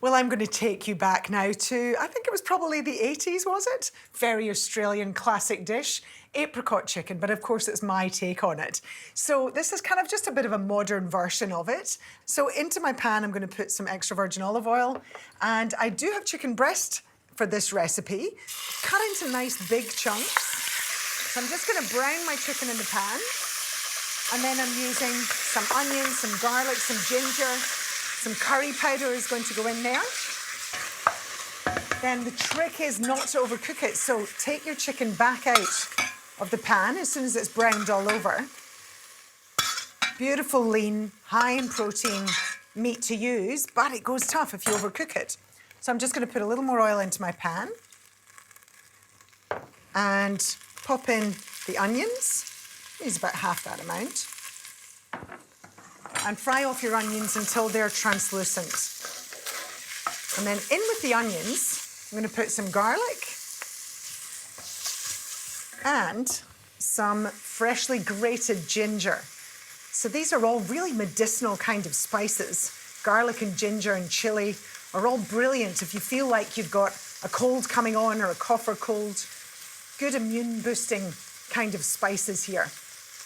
Well, I'm going to take you back now to, I think it was probably the 80s, was it? Very Australian classic dish, apricot chicken, but of course it's my take on it. So this is kind of just a bit of a modern version of it. So into my pan, I'm going to put some extra virgin olive oil, and I do have chicken breast for this recipe, cut into nice big chunks. So I'm just going to brown my chicken in the pan, and then I'm using some onions, some garlic, some ginger, some curry powder is going to go in there. Then the trick is not to overcook it. So take your chicken back out of the pan as soon as it's browned all over. Beautiful, lean, high in protein meat to use, but it goes tough if you overcook it. So I'm just going to put a little more oil into my pan and pop in the onions. Use about half that amount. And fry off your onions until they're translucent. And then in with the onions, I'm going to put some garlic and some freshly grated ginger. So these are all really medicinal kind of spices. Garlic and ginger and chili are all brilliant if you feel like you've got a cold coming on or a cough or cold. Good immune boosting kind of spices here.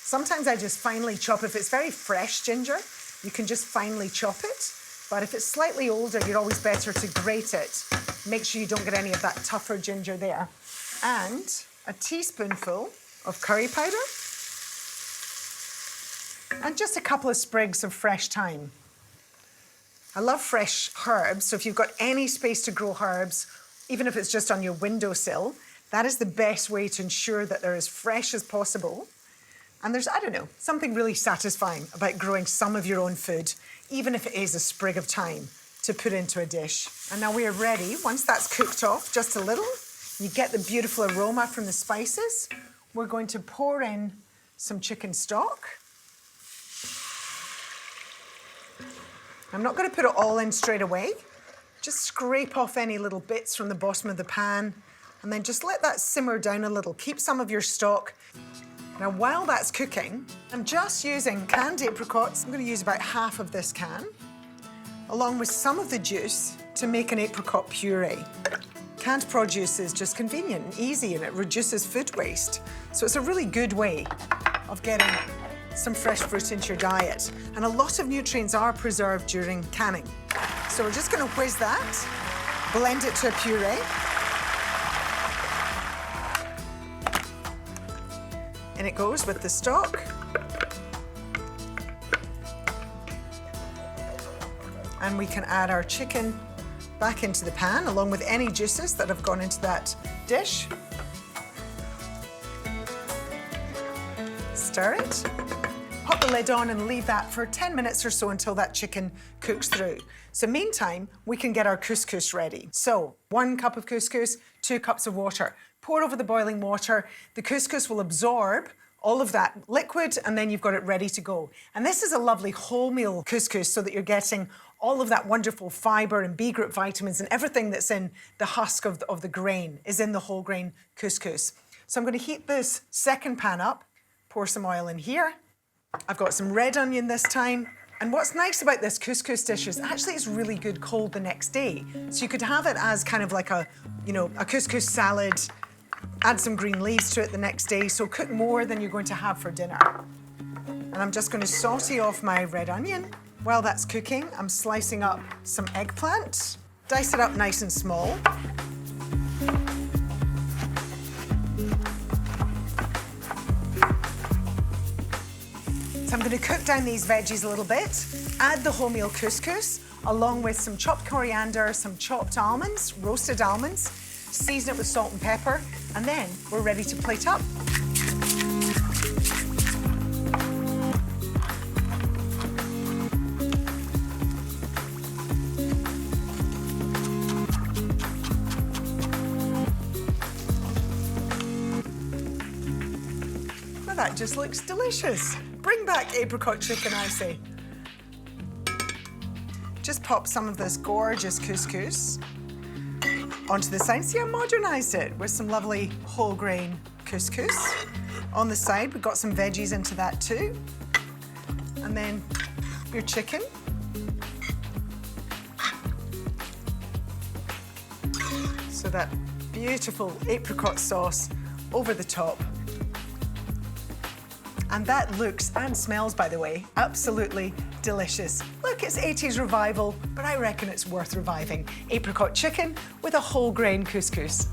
Sometimes I just finely chop. If it's very fresh ginger, you can just finely chop it. But if it's slightly older, you're always better to grate it. Make sure you don't get any of that tougher ginger there. And a teaspoonful of curry powder. And just a couple of sprigs of fresh thyme. I love fresh herbs, so if you've got any space to grow herbs, even if it's just on your windowsill, that is the best way to ensure that they're as fresh as possible. And there's, I don't know, something really satisfying about growing some of your own food, even if it is a sprig of thyme, to put into a dish. And now we are ready. Once that's cooked off just a little, you get the beautiful aroma from the spices. We're going to pour in some chicken stock. I'm not going to put it all in straight away. Just scrape off any little bits from the bottom of the pan, and then just let that simmer down a little. Keep some of your stock. Now, while that's cooking, I'm just using canned apricots. I'm going to use about half of this can, along with some of the juice to make an apricot puree. Canned produce is just convenient and easy, and it reduces food waste. So it's a really good way of getting some fresh fruit into your diet. And a lot of nutrients are preserved during canning. So we're just going to whiz that, blend it to a puree. And it goes with the stock. And we can add our chicken back into the pan, along with any juices that have gone into that dish. Stir it. Pop the lid on and leave that for 10 minutes or so until that chicken cooks through. So meantime, we can get our couscous ready. So 1 cup of couscous, 2 cups of water. Pour over the boiling water. The couscous will absorb all of that liquid, and then you've got it ready to go. And this is a lovely wholemeal couscous, so that you're getting all of that wonderful fibre and B group vitamins, and everything that's in the husk of the grain is in the whole grain couscous. So I'm going to heat this second pan up, pour some oil in here. I've got some red onion this time. And what's nice about this couscous dish is actually it's really good cold the next day. So you could have it as kind of like a couscous salad, add some green leaves to it the next day, so cook more than you're going to have for dinner. And I'm just going to saute off my red onion. While that's cooking, I'm slicing up some eggplant. Dice it up nice and small. So I'm going to cook down these veggies a little bit, add the wholemeal couscous, along with some chopped coriander, some chopped almonds, roasted almonds, season it with salt and pepper, and then we're ready to plate up. Well, that just looks delicious. Bring back apricot chicken, I say. Just pop some of this gorgeous couscous onto the side. See, I modernised it with some lovely whole grain couscous. On the side, we've got some veggies into that too. And then your chicken. So that beautiful apricot sauce over the top. And that looks and smells, by the way, absolutely delicious. Look, it's 80s revival, but I reckon it's worth reviving. Apricot chicken with a whole grain couscous.